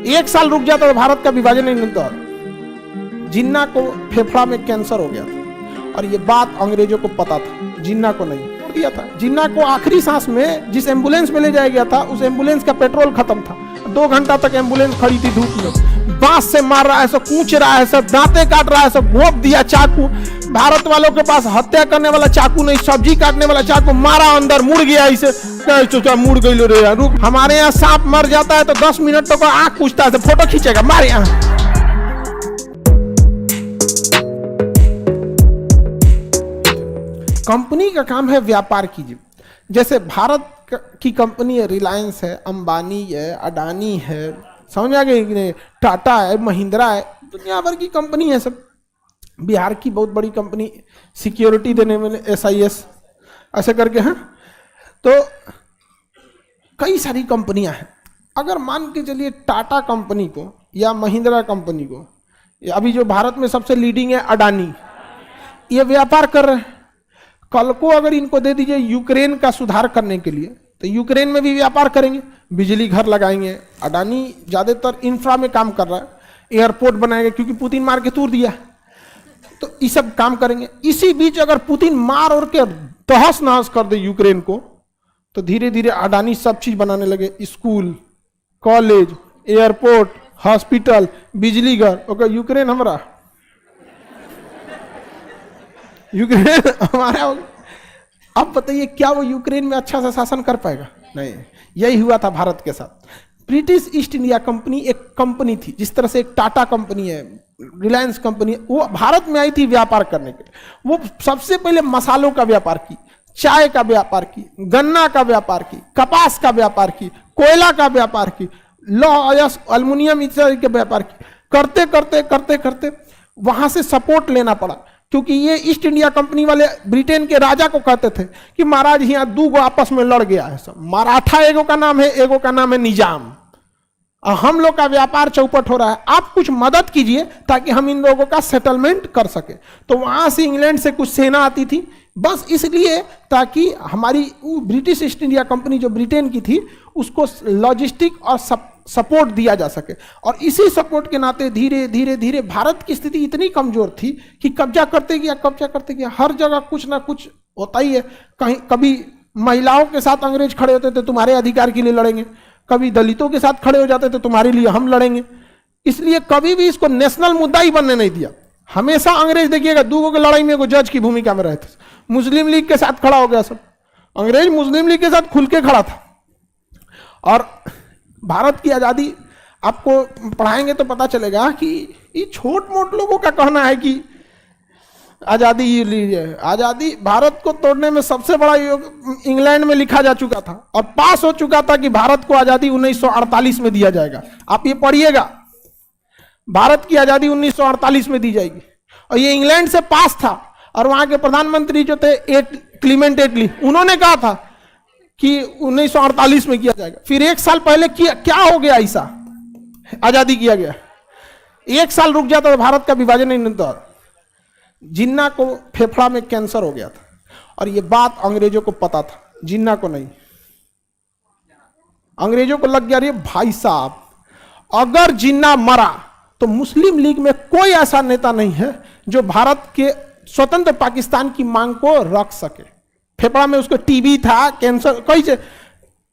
1 साल रुक जाता तो भारत का विभाजन नहीं होता। जिन्ना को फेफड़ा में कैंसर हो गया था और ये बात अंग्रेजों को पता था, जिन्ना को नहीं दिया था। जिन्ना को आखिरी सांस में जिस एम्बुलेंस में ले जाया गया था उस एम्बुलेंस का पेट्रोल खत्म था। 2 घंटा तक एम्बुलेंस खड़ी थी धूप में, बांस से मार रहा है, सब कूच रहा है, सब दांते काट रहा है, सब घोंप दिया चाकू। भारत वालों के पास हत्या करने वाला चाकू नहीं, सब्जी काटने वाला चाकू, मारा अंदर मुड़ गया, इसे मुड़ गई रे रुक। हमारे यहाँ सांप मर जाता है तो 10 मिनट तक आंख पूछता है, फोटो खींचेगा मारे यहाँ। कंपनी का काम है व्यापार कीजिए। जैसे भारत की कंपनी है, रिलायंस है, अंबानी है, अडानी है, समझ आ गई, टाटा है, महिंद्रा है, दुनिया भर की कंपनी है सब। बिहार की बहुत बड़ी कंपनी सिक्योरिटी देने में SIS ऐसे करके हैं। तो कई सारी कंपनियां हैं। अगर मान के चलिए टाटा कंपनी को या महिंद्रा कंपनी को, अभी जो भारत में सबसे लीडिंग है अडानी, ये व्यापार कर रहे हैं। कल को अगर इनको दे दीजिए यूक्रेन का सुधार करने के लिए तो यूक्रेन में भी व्यापार करेंगे, बिजली घर लगाएंगे। अडानी ज्यादातर इंफ्रा में काम कर रहा है, एयरपोर्ट बनाएंगे क्योंकि पुतिन मार के तोड़ दिया, तो ये सब काम करेंगे। इसी बीच अगर पुतिन मार और के तहस नहस कर दे यूक्रेन को तो धीरे धीरे अडानी सब चीज बनाने लगे, स्कूल, कॉलेज, एयरपोर्ट, हॉस्पिटल, बिजली घर। ओके, यूक्रेन हमारा, यूक्रेन हमारा। अब बताइए क्या वो यूक्रेन में अच्छा सा शासन कर पाएगा? नहीं। यही हुआ था भारत के साथ। ब्रिटिश ईस्ट इंडिया कंपनी एक कंपनी थी, जिस तरह से एक टाटा कंपनी है, रिलायंस कंपनी, वो भारत में आई थी व्यापार करने के लिए। वो सबसे पहले मसालों का व्यापार की, चाय का व्यापार की, गन्ना का व्यापार की, कपास का व्यापार की, कोयला का व्यापार की, लौह एल्युमिनियम इत्यादि के व्यापार की। करते करते करते करते वहां से सपोर्ट लेना पड़ा, क्योंकि ये ईस्ट इंडिया कंपनी वाले ब्रिटेन के राजा को कहते थे कि महाराज यहाँ 2 गो आपस में लड़ गया है, सब मराठा एगो का नाम है, एगो का नाम है निजाम, और हम लोग का व्यापार चौपट हो रहा है, आप कुछ मदद कीजिए ताकि हम इन लोगों का सेटलमेंट कर सके। तो वहां से इंग्लैंड से कुछ सेना आती थी, बस इसलिए ताकि हमारी ब्रिटिश ईस्ट इंडिया कंपनी जो ब्रिटेन की थी उसको लॉजिस्टिक और सपोर्ट दिया जा सके। और इसी सपोर्ट के नाते धीरे धीरे धीरे भारत की स्थिति इतनी कमजोर थी कि कब्जा करते गया, हर जगह कुछ ना कुछ होता ही है। कहीं कभी महिलाओं के साथ अंग्रेज खड़े होते थे, तुम्हारे अधिकार के लिए लड़ेंगे, कभी दलितों के साथ खड़े हो जाते थे, तुम्हारे लिए हम लड़ेंगे। इसलिए कभी भी इसको नेशनल मुद्दा ही बनने नहीं दिया। हमेशा अंग्रेज देखिएगा 2 की लड़ाई में जज की भूमिका में रहे थे। मुस्लिम लीग के साथ खड़ा हो गया सब, अंग्रेज मुस्लिम लीग के साथ खुल के खड़ा था। और भारत की आजादी आपको पढ़ाएंगे तो पता चलेगा कि ये छोट मोट लोगों का कहना है कि आजादी लीजिए। आजादी भारत को तोड़ने में सबसे बड़ा योग इंग्लैंड में लिखा जा चुका था और पास हो चुका था कि भारत को आजादी 1948 में दिया जाएगा। आप ये पढ़िएगा, भारत की आजादी 1948 में दी जाएगी, और ये इंग्लैंड से पास था। और वहां के प्रधानमंत्री जो थे क्लीमेंट एटली, उन्होंने कहा था कि 1948 में किया जाएगा। फिर 1 साल पहले क्या हो गया, ऐसा आजादी किया गया, 1 साल रुक जाता तो भारत का विभाजन नहीं होता। जिन्ना को फेफड़ा में कैंसर हो गया था और ये बात अंग्रेजों को पता था, जिन्ना को नहीं। अंग्रेजों को लग गया रे भाई साहब, अगर जिन्ना मरा तो मुस्लिम लीग में कोई ऐसा नेता नहीं है जो भारत के स्वतंत्र पाकिस्तान की मांग को रख सके। फेफड़ा में उसको टीबी था, कैंसर, कई से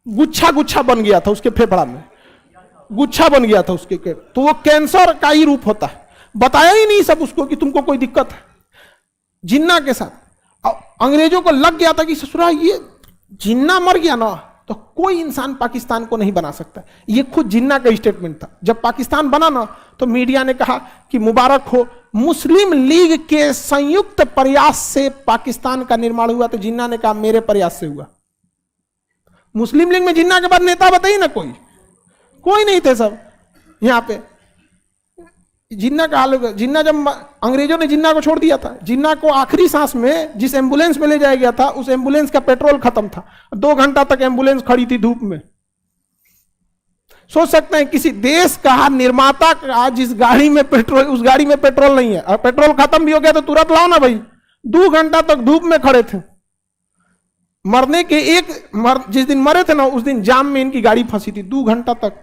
गुच्छा गुच्छा बन गया था, उसके फेफड़ा में गुच्छा बन गया था उसके। तो वो कैंसर का ही रूप होता है। बताया ही नहीं सब उसको कि तुमको कोई दिक्कत है। जिन्ना के साथ अंग्रेजों को लग गया था कि ससुरा ये जिन्ना मर गया ना तो कोई इंसान पाकिस्तान को नहीं बना सकता। ये खुद जिन्ना का स्टेटमेंट था। जब पाकिस्तान बना ना तो मीडिया ने कहा कि मुबारक हो, मुस्लिम लीग के संयुक्त प्रयास से पाकिस्तान का निर्माण हुआ। तो जिन्ना ने कहा मेरे प्रयास से हुआ। मुस्लिम लीग में जिन्ना के बाद नेता बताइए ना, कोई नहीं थे सब यहां पे। जिन्ना का हाल, जिन्ना जब अंग्रेजों ने जिन्ना को छोड़ दिया था, जिन्ना को आखिरी सांस में जिस एम्बुलेंस में ले जाया गया था उस एम्बुलेंस का पेट्रोल खत्म था। 2 घंटा तक एम्बुलेंस खड़ी थी धूप में। सोच सकते हैं किसी देश का निर्माता का जिस गाड़ी में पेट्रोल, उस गाड़ी में पेट्रोल नहीं है और पेट्रोल खत्म भी हो गया तो तुरंत लाओ ना भाई। 2 घंटा तक धूप में खड़े थे। मरने के जिस दिन मरे थे ना उस दिन जाम में इनकी गाड़ी फंसी थी। 2 घंटा तक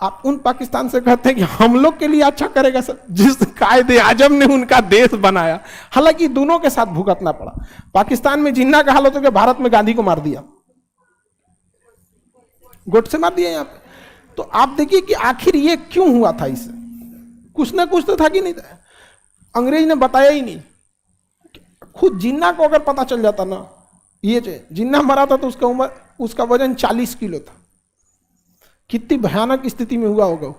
आप उन पाकिस्तान से कहते हैं कि हम लोग के लिए अच्छा करेगा सर, जिस कायदे आजम ने उनका देश बनाया। हालांकि दोनों के साथ भुगतना पड़ा। पाकिस्तान में जिन्ना का हाल होता कि भारत में गांधी को मार दिया, गोट से मार दिया यहाँ पे। तो आप देखिए कि आखिर ये क्यों हुआ था, इसे कुछ ना कुछ तो था कि नहीं था। अंग्रेज ने बताया ही नहीं। खुद जिन्ना को अगर पता चल जाता ना, ये जिन्ना मरा था तो उसका उम्र, उसका वजन 40 किलो था। कितनी भयानक स्थिति में हुआ होगा,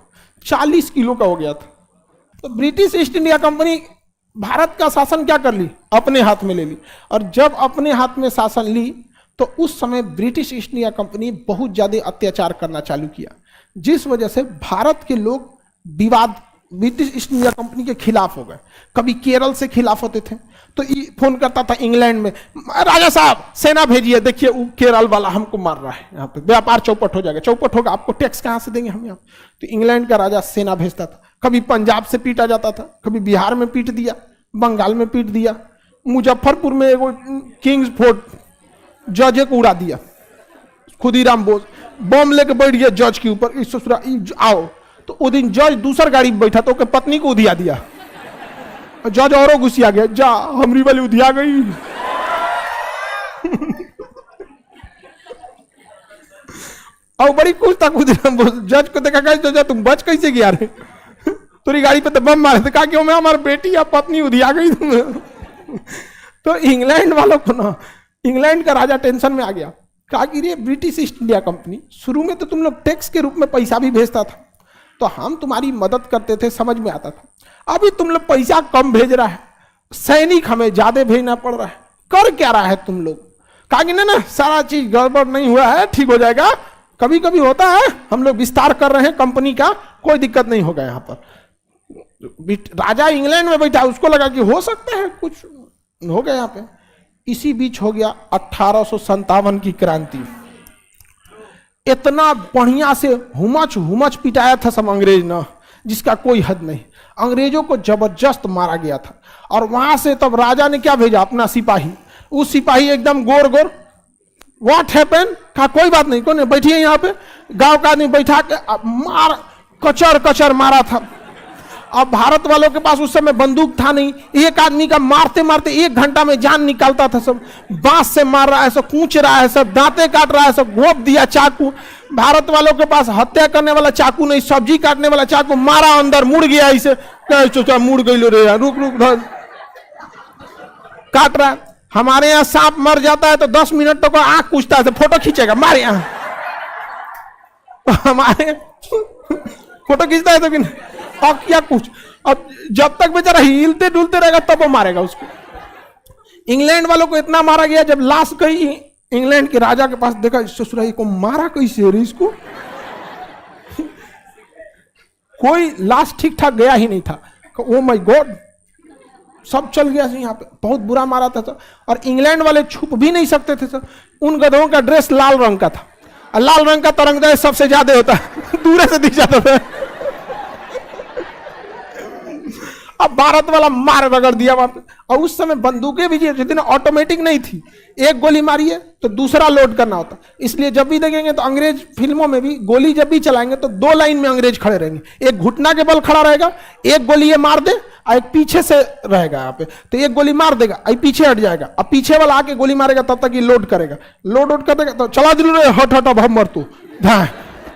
40 किलो का हो गया था। तो British east India company Bharat का शासन क्या कर ली, अपने हाथ में ले ली। और जब अपने हाथ में शासन ली तो उस समय ब्रिटिश ईस्ट इंडिया कंपनी बहुत ज्यादा अत्याचार करना चालू किया, जिस वजह से भारत के लोग विवाद ब्रिटिश ईस्ट इंडिया कंपनी के खिलाफ हो गए। कभी केरल से खिलाफ होते थे तो फोन करता था इंग्लैंड में, राजा साहब सेना भेजिए, देखिए वो केरल वाला हमको मार रहा है, यहाँ पे व्यापार चौपट हो जाएगा। चौपट होगा, आपको टैक्स कहाँ से देंगे हम यहाँ। तो इंग्लैंड का राजा सेना भेजता था। कभी पंजाब से पीटा जाता था, कभी बिहार में पीट दिया, बंगाल में पीट दिया। मुजफ्फरपुर में एगो किंग्स फोर्ट जज को उड़ा दिया, खुदीराम बोस बम लेके बैठ गया जज के ऊपर, आओ। तो वो दिन जज दूसर गाड़ी में बैठा तो पत्नी को उधिया दिया, जज औरों घुसिया गया, जा हमरी वाली उधिया गई। और बड़ी कुछ था, जज को देखा जा तुम बच कैसे गया रे, तेरी गाड़ी पे तो बम मारे थे। कहा क्यों, मैं हमारी बेटी या पत्नी उधिया गई। तो इंग्लैंड वालों को ना, इंग्लैंड का राजा टेंशन में आ गया। कहा कि रे ब्रिटिश ईस्ट इंडिया कंपनी, शुरू में तो तुम लोग टैक्स के रूप में पैसा भी भेजता था, तो हम तुम्हारी मदद करते थे, समझ में आता था। अभी तुम लोग पैसा कम भेज रहा है, सैनिक हमें ज्यादा भेजना पड़ रहा है, कर क्या रहा है तुम लोग। कहा कि ना सारा चीज गड़बड़ नहीं हुआ है, ठीक हो जाएगा, कभी कभी होता है, हम लोग विस्तार कर रहे हैं कंपनी का, कोई दिक्कत नहीं होगा। यहाँ पर राजा इंग्लैंड में बैठा, उसको लगा कि हो सकता है कुछ हो गया यहाँ पे। इसी बीच हो गया 1857 की क्रांति। इतना बढ़िया से हुमच पिटाया था सब अंग्रेज ना, जिसका कोई हद नहीं। अंग्रेजों को जबरदस्त मारा गया था। और वहां से तब राजा ने क्या भेजा, अपना सिपाही। उस सिपाही एकदम गोर गोर, व्हाट हैपन, कहा कोई बात नहीं, कौन बैठिए यहाँ पे। गांव का आदमी बैठा के मार, कचर कचर मारा था। अब भारत वालों के पास उस समय बंदूक था नहीं, एक आदमी का मारते मारते 1 घंटा में जान निकालता था। सब बांस से मार रहा है, सब कूच रहा है, सब दांते काट रहा है, सब घोंप दिया चाकू। भारत वालों के पास हत्या करने वाला चाकू नहीं, सब्जी काटने वाला चाकू, मारा अंदर मुड़ गया। इसे मुड़ गई रे, रुक काट रहा है। हमारे यहाँ सांप मर जाता है तो 10 मिनट तक आंख पूछता है, फोटो खींचेगा मारे यहाँ। हमारे फोटो खींचता है तो कि और क्या कुछ। अब जब तक बेचारा हिलते डुलते रहेगा तब वो मारेगा उसको। इंग्लैंड वालों को इतना मारा गया, जब लाश गई इंग्लैंड के राजा के पास, देखा ससुराई को मारा कैसे रे इसको। कोई लाश ठीक ठाक गया ही नहीं था। ओ माय गॉड, सब चल गया यहाँ पे, बहुत बुरा मारा था सर। और इंग्लैंड वाले छुप भी नहीं सकते थे सर। उन गधों का ड्रेस लाल रंग का था, और लाल रंग का तरंगदार सबसे ज्यादा होता है, दूर से दिख जाता था। अब भारत वाला मार रगड़ दिया वहां पे। और उस समय बंदूकें भी जितनी ऑटोमेटिक नहीं थी, एक गोली मारिए तो दूसरा लोड करना होता। इसलिए जब भी देखेंगे तो अंग्रेज फिल्मों में भी गोली जब भी चलाएंगे तो 2 लाइन में अंग्रेज खड़े रहेंगे। एक घुटना के बल खड़ा रहेगा, एक गोली ये मार दे और एक पीछे से रहेगा यहाँ पे, तो एक गोली मार देगा और पीछे हट जाएगा। अब पीछे वाला आके गोली मारेगा तब तक ये लोड करेगा, लोड कर देगा तो चला दिल रे, हट हट अब हम मर तू,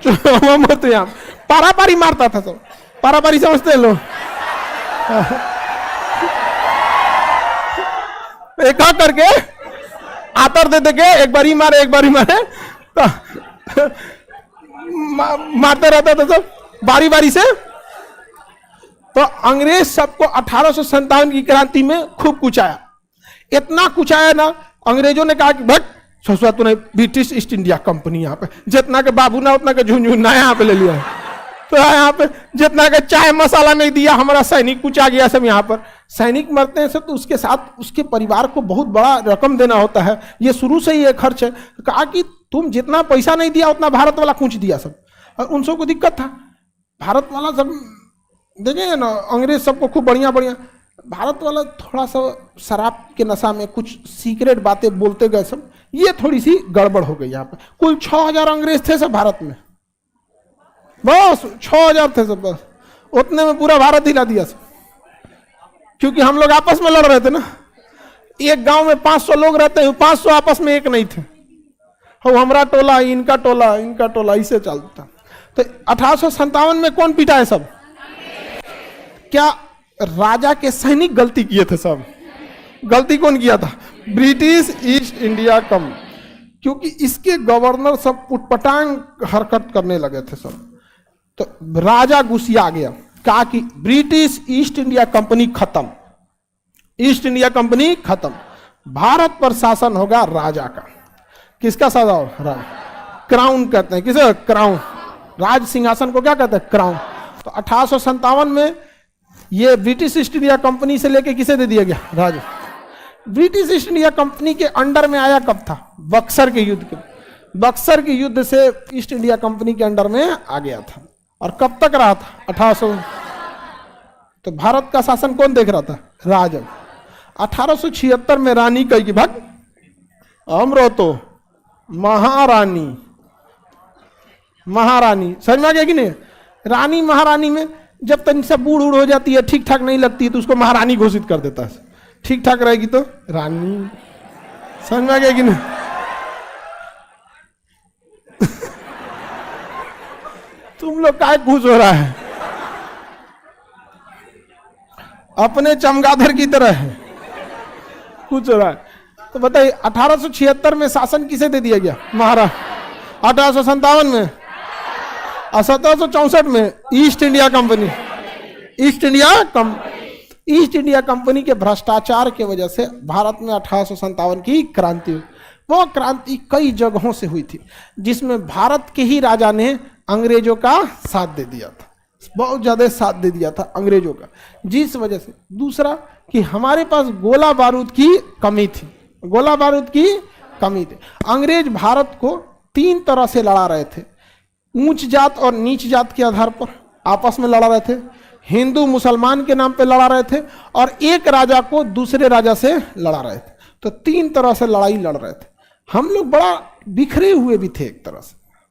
हम मर तू। यहाँ पारा पारी मारता था सब, पारा पारी समझते हैं लोग। एक करके आतर दे देके एक बारी मारे तो मारते रहता था सब बारी बारी से। तो अंग्रेज सबको 1857 की क्रांति में खूब कुचाया, इतना कुचाया ना, अंग्रेजों ने कहा कि भट ससुरा तूने ब्रिटिश ईस्ट इंडिया कंपनी यहाँ पे जितना के बाबू ना उतना के झुंझुना यहाँ पे ले लिया है। तो यहाँ पे जितना का चाय मसाला नहीं दिया, हमारा सैनिक कुछ आ गया सब। यहाँ पर सैनिक मरते हैं सब तो उसके साथ उसके परिवार को बहुत बड़ा रकम देना होता है, ये शुरू से ही ये खर्च है। तो कहा कि तुम जितना पैसा नहीं दिया उतना भारत वाला कुछ दिया सब। और उन सबको दिक्कत था, भारत वाला सब देखेंगे ना, अंग्रेज सबको खूब बढ़िया बढ़िया, भारत वाला थोड़ा सा शराब के नशा में कुछ सीक्रेट बातें बोलते गए सब, ये थोड़ी सी गड़बड़ हो गई यहाँ पर। कुल 6000 अंग्रेज थे सब भारत में, बस 6,000 थे सब, बस उतने में पूरा भारत हिला दिया सब। क्योंकि हम लोग आपस में लड़ रहे थे ना, एक गांव में 500 लोग रहते हैं, 500 आपस में एक नहीं थे, हो हमारा टोला इनका टोला इनका टोला, इसे चलता। तो 1857 में कौन पीटा है सब? क्या राजा के सैनिक गलती किए थे सब? गलती कौन किया था? ब्रिटिश ईस्ट इंडिया कंपनी, क्योंकि इसके गवर्नर सब उटपटांग हरकत करने लगे थे सब। तो राजा गुस्सा गया, कहा कि ब्रिटिश ईस्ट इंडिया कंपनी खत्म, ईस्ट इंडिया कंपनी खत्म, भारत पर शासन होगा राजा का। किसका शासन? क्राउन कहते हैं, किसे? क्राउन। राज सिंहासन को क्या कहते हैं? क्राउन। तो 1857 में ये ब्रिटिश ईस्ट इंडिया कंपनी से लेके किसे दे दिया गया? राजा। ब्रिटिश ईस्ट इंडिया कंपनी के अंडर में आया कब था? बक्सर के युद्ध के, बक्सर के युद्ध से ईस्ट इंडिया कंपनी के अंडर में आ गया था। और कब तक रहा था? 1800। तो भारत का शासन कौन देख रहा था? राजा। 1876 में रानी कही कि भाग अमरो तो महारानी, महारानी समझ में आ गया कि नहीं? रानी महारानी में जब तक सब बूढ़ उड़ हो जाती है, ठीक ठाक नहीं लगती है, तो उसको महारानी घोषित कर देता है। ठीक ठाक रहेगी तो रानी। समझ में आ गया कि नहीं? तुम लोग काय खुश हो रहा है? अपने चमगादड़ की तरह है कुछ हो रहा है। तो बताइए 1876 में शासन किसे दे दिया गया? महाराज। 1857 में और 1764 में east India company, east India company के भ्रष्टाचार के वजह से भारत में 1857 की क्रांति हुई। वो क्रांति कई जगहों से हुई थी, जिसमें भारत के ही राजा ने अंग्रेजों का साथ दे दिया था, बहुत ज्यादा साथ दे दिया था अंग्रेजों का, जिस वजह से। दूसरा कि हमारे पास गोला बारूद की कमी थी, गोला बारूद की कमी थी। अंग्रेज भारत को 3 तरह से लड़ा रहे थे, ऊंच जात और नीच जात के आधार पर आपस में लड़ा रहे थे, हिंदू मुसलमान के नाम पे लड़ा रहे थे, और एक राजा को दूसरे राजा से लड़ा रहे थे। तो 3 तरह से लड़ाई लड़ रहे थे। हम लोग बड़ा बिखरे हुए भी थे एक तरह से।